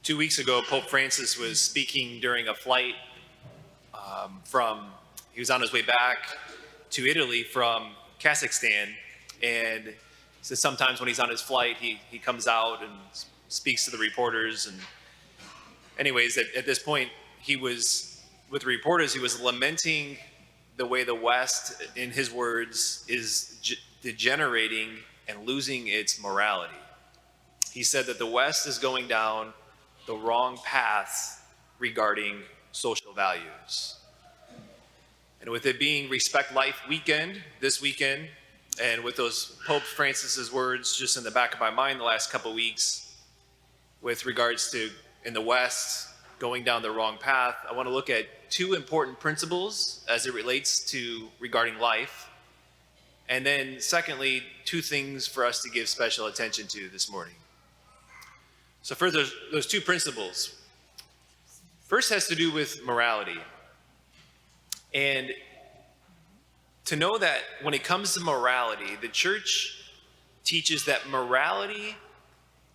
2 weeks ago, Pope Francis was speaking during a flight he was on his way back to Italy from Kazakhstan. And so sometimes when he's on his flight, he comes out and speaks to the reporters. And anyways, at this point, with the reporters, he was lamenting the way the West, in his words, is degenerating and losing its morality. He said that the West is going down the wrong path regarding social values. And with it being Respect Life weekend this weekend, and with those Pope Francis's words just in the back of my mind the last couple of weeks, with regards to in the West going down the wrong path, I want to look at two important principles as it relates to regarding life. And then secondly, two things for us to give special attention to this morning. So first, those two principles. First has to do with morality. And to know that when it comes to morality, the church teaches that morality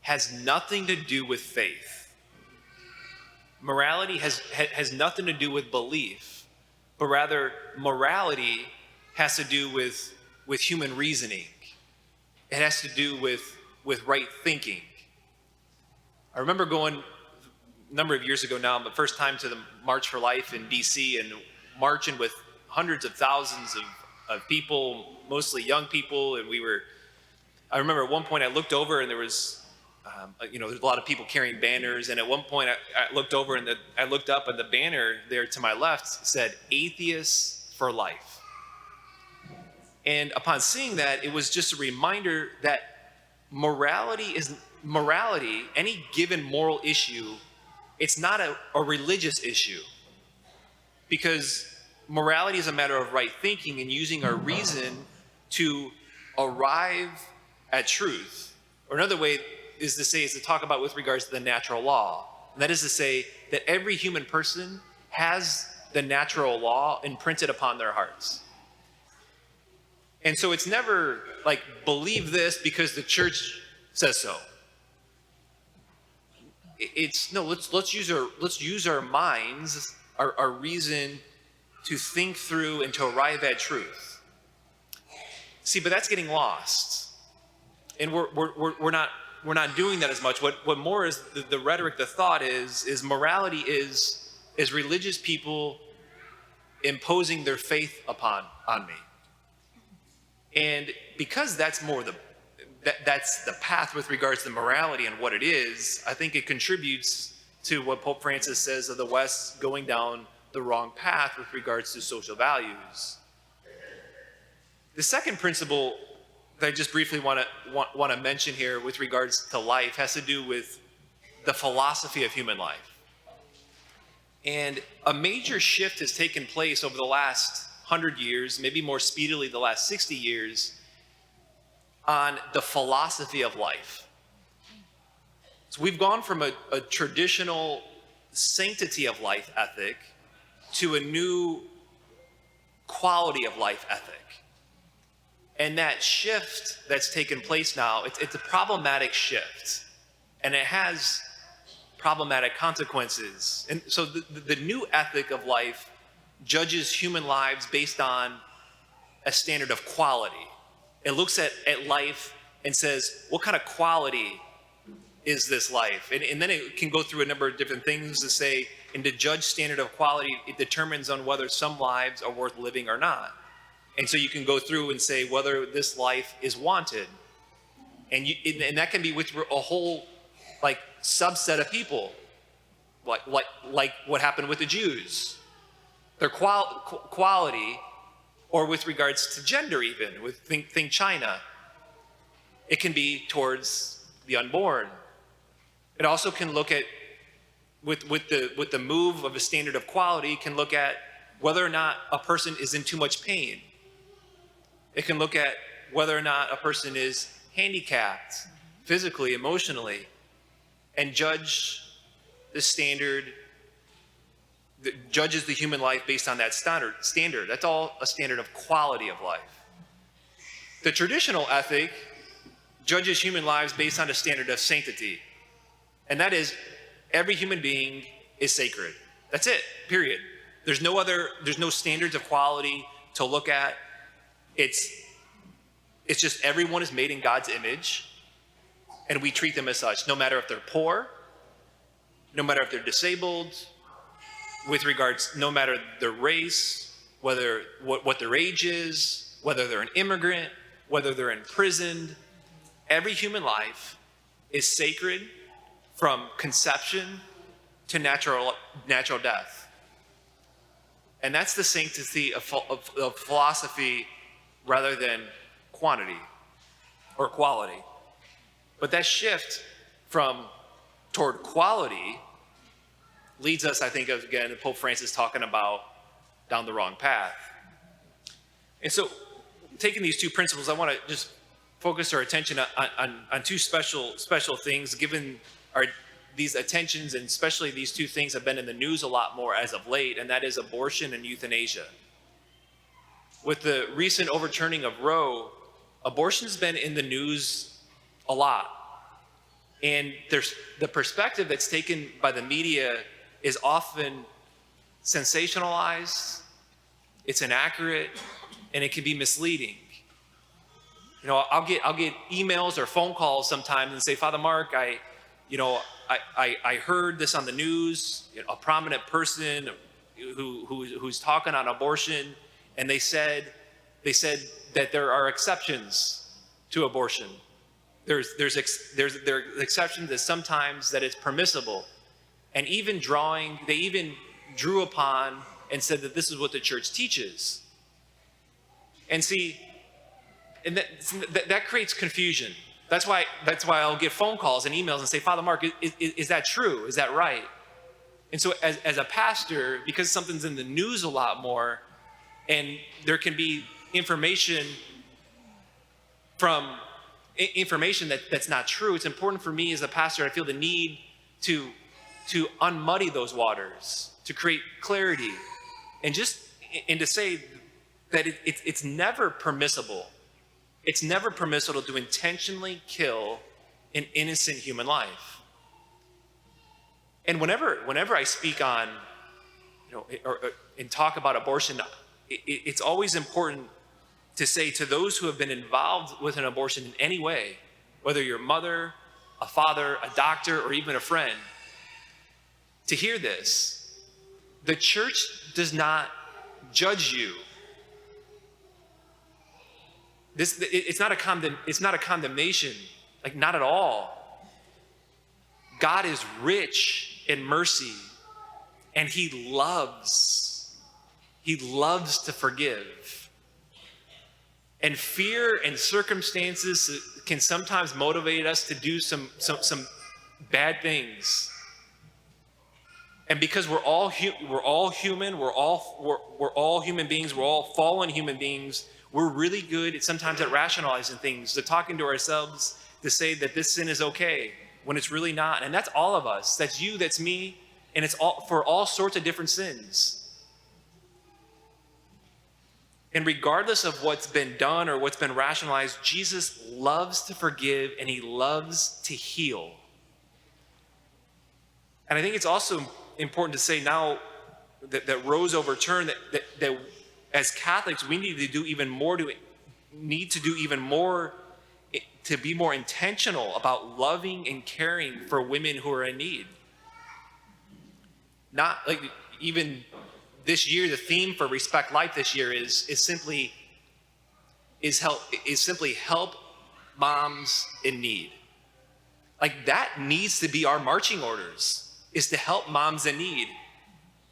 has nothing to do with faith. Morality has nothing to do with belief, but rather morality has to do with human reasoning. It has to do with right thinking. I remember going a number of years ago now, the first time to the March for Life in DC, and marching with hundreds of thousands of people, mostly young people. And I remember at one point I looked over and there was, there's a lot of people carrying banners. And at one point I looked over and I looked up, and the banner there to my left said, "Atheists for Life." And upon seeing that, it was just a reminder that morality, any given moral issue, it's not a religious issue. Because morality is a matter of right thinking and using our reason to arrive at truth. Or another way is to talk about with regards to the natural law. And that is to say that every human person has the natural law imprinted upon their hearts. And so it's never like, believe this because the church says so. It's no, let's use our minds, our reason to think through and to arrive at truth. See, but that's getting lost, and we're not doing that as much. What more is the rhetoric, the thought is morality is religious people imposing their faith on me, and because that's that's the path with regards to morality and what it is. I think it contributes to what Pope Francis says of the West going down the wrong path with regards to social values. The second principle that I just briefly want to mention here with regards to life has to do with the philosophy of human life. And a major shift has taken place over the last 100 years, maybe more speedily the last 60 years, on the philosophy of life. So we've gone from a traditional sanctity of life ethic to a new quality of life ethic. And that shift that's taken place now, it's a problematic shift. And it has problematic consequences. And so the new ethic of life judges human lives based on a standard of quality. It looks at life and says, what kind of quality is this life? And then it can go through a number of different things to say, and to judge standard of quality, it determines on whether some lives are worth living or not. And so you can go through and say whether this life is wanted. And that can be with a whole subset of people, like what happened with the Jews. Their quality, or with regards to gender even, think China. It can be towards the unborn. It also can look at, with the move of a standard of quality, can look at whether or not a person is in too much pain. It can look at whether or not a person is handicapped physically, emotionally, and judge the standard, that judges the human life based on that standard. That's all a standard of quality of life. The traditional ethic judges human lives based on a standard of sanctity. And that is Every human being is sacred. That's it, period. There's no standards of quality to look at. It's just everyone is made in God's image, and we treat them as such, no matter if they're poor, no matter if they're disabled, no matter their race, what their age is, whether they're an immigrant, whether they're imprisoned. Every human life is sacred from conception to natural death. And that's the sanctity of philosophy rather than quantity or quality. But that shift toward quality leads us, I think, again, Pope Francis talking about down the wrong path. And so, taking these two principles, I want to just focus our attention on two special things, given these attentions, and especially these two things have been in the news a lot more as of late, and that is abortion and euthanasia. With the recent overturning of Roe, abortion's been in the news a lot. And the perspective that's taken by the media is often sensationalized, it's inaccurate, and it can be misleading. You know, I'll get emails or phone calls sometimes and say, Father Mark, I heard this on the news, a prominent person who's talking on abortion, and they said that there are exceptions to abortion. There are exceptions that sometimes that it's permissible, and they even drew upon and said that this is what the church teaches. And see, and that creates confusion. That's why I'll get phone calls and emails and say, Father Mark, is that true? Is that right? And so as a pastor, because something's in the news a lot more, and there can be information that's not true, it's important for me as a pastor, I feel the need to unmuddy those waters, to create clarity, and to say that it's never permissible. It's never permissible to intentionally kill an innocent human life. And whenever I speak on, and talk about abortion, it's always important to say to those who have been involved with an abortion in any way, whether you're a mother, a father, a doctor, or even a friend, to hear this: the church does not judge you. It's not a condemnation, like, not at all. God is rich in mercy, and He loves to forgive. And fear and circumstances can sometimes motivate us to do some bad things. And because we're all human, we're all human beings, we're all fallen human beings, we're really good sometimes at rationalizing things, to talking to ourselves to say that this sin is okay when it's really not. And that's all of us. That's you, that's me, and it's all for all sorts of different sins. And regardless of what's been done or what's been rationalized, Jesus loves to forgive and He loves to heal. And I think it's also important to say now that Roe's overturned, that as Catholics, we need to do even more to be more intentional about loving and caring for women who are in need. Not like, even this year, the theme for Respect Life this year is simply help moms in need. Like, that needs to be our marching orders, is to help moms in need,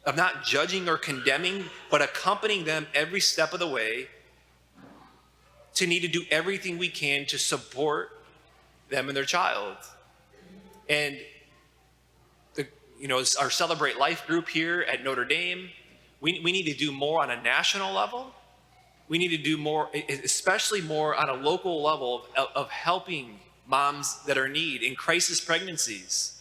of not judging or condemning, but accompanying them every step of the way, to need to do everything we can to support them and their child. And our Celebrate Life group here at Notre Dame, we need to do more on a national level. We need to do more, especially more on a local level, of helping moms that are in need in crisis pregnancies.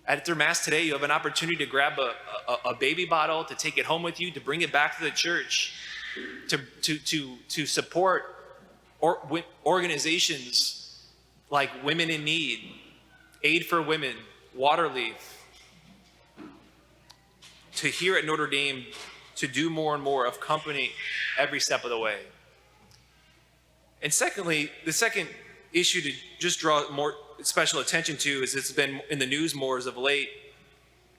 After Mass today, you have an opportunity to grab a baby bottle, to take it home with you, to bring it back to the church, to support organizations like Women in Need, Aid for Women, Waterleaf, to here at Notre Dame to do more and more of company every step of the way. And secondly, the second issue to just draw more special attention to, as it's been in the news more as of late,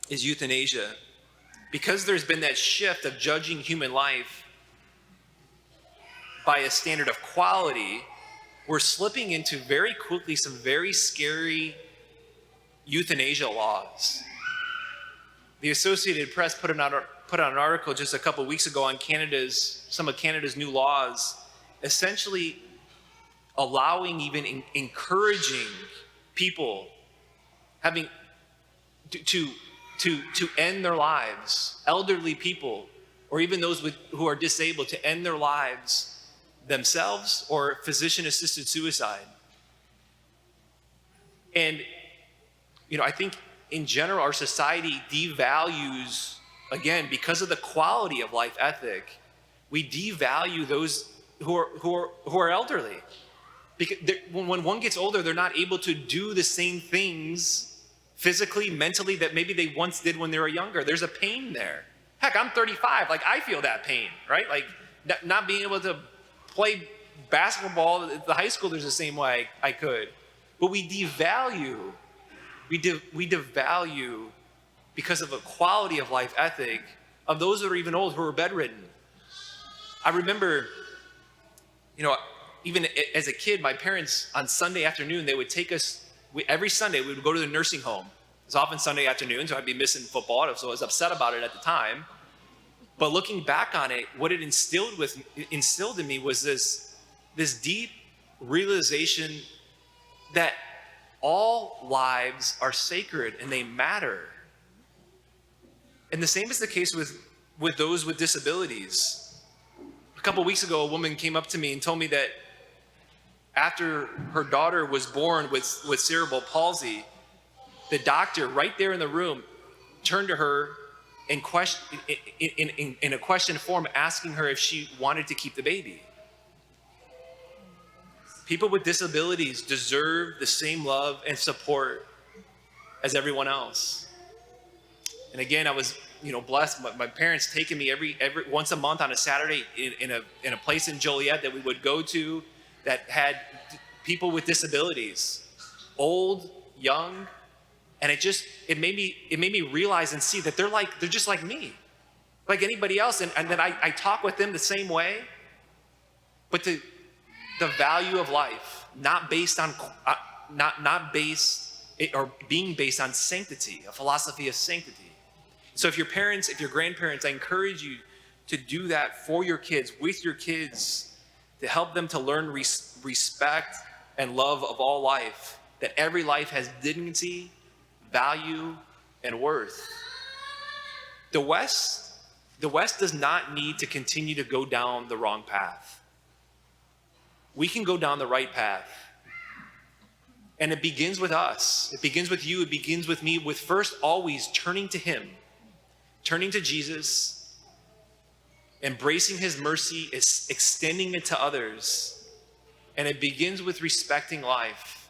is euthanasia. Because there's been that shift of judging human life by a standard of quality, we're slipping into very quickly some very scary euthanasia laws. The Associated Press put out an article just a couple weeks ago on some of Canada's new laws, essentially allowing, even encouraging people having to end their lives, elderly people, or even those who are disabled, to end their lives themselves, or physician-assisted suicide. And, I think in general, our society devalues, again, because of the quality of life ethic, we devalue those who are elderly. Because when one gets older, they're not able to do the same things physically, mentally, that maybe they once did when they were younger. There's a pain there. Heck, I'm 35. Like, I feel that pain, right? Like, not being able to play basketball at the high school, there's the same way I could. But we devalue, because of a quality of life ethic of those that are even old, who are bedridden. I remember, even as a kid, my parents on Sunday afternoon, they would take us, every Sunday we would go to the nursing home. It was often Sunday afternoon, so I'd be missing football, so I was upset about it at the time. But looking back on it, what it instilled in me was this deep realization that all lives are sacred and they matter. And the same is the case with those with disabilities. A couple weeks ago, a woman came up to me and told me that after her daughter was born with cerebral palsy, the doctor right there in the room turned to her in a question form, asking her if she wanted to keep the baby. People with disabilities deserve the same love and support as everyone else. And again, I was blessed. My parents taking me every once a month on a Saturday in a place in Joliet that we would go to that had people with disabilities, old, young, and it made me realize and see that they're just like me, like anybody else, and that I talk with them the same way. But the value of life, not based on being based on sanctity, a philosophy of sanctity. So if your grandparents, I encourage you to do that for your kids, with your kids, to help them to learn respect and love of all life, that every life has dignity, value, and worth. The West does not need to continue to go down the wrong path. We can go down the right path. And it begins with us. It begins with you. It begins with me, with first always turning to Him, turning to Jesus, embracing His mercy, extending it to others. And it begins with respecting life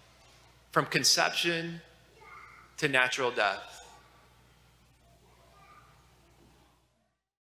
from conception to natural death.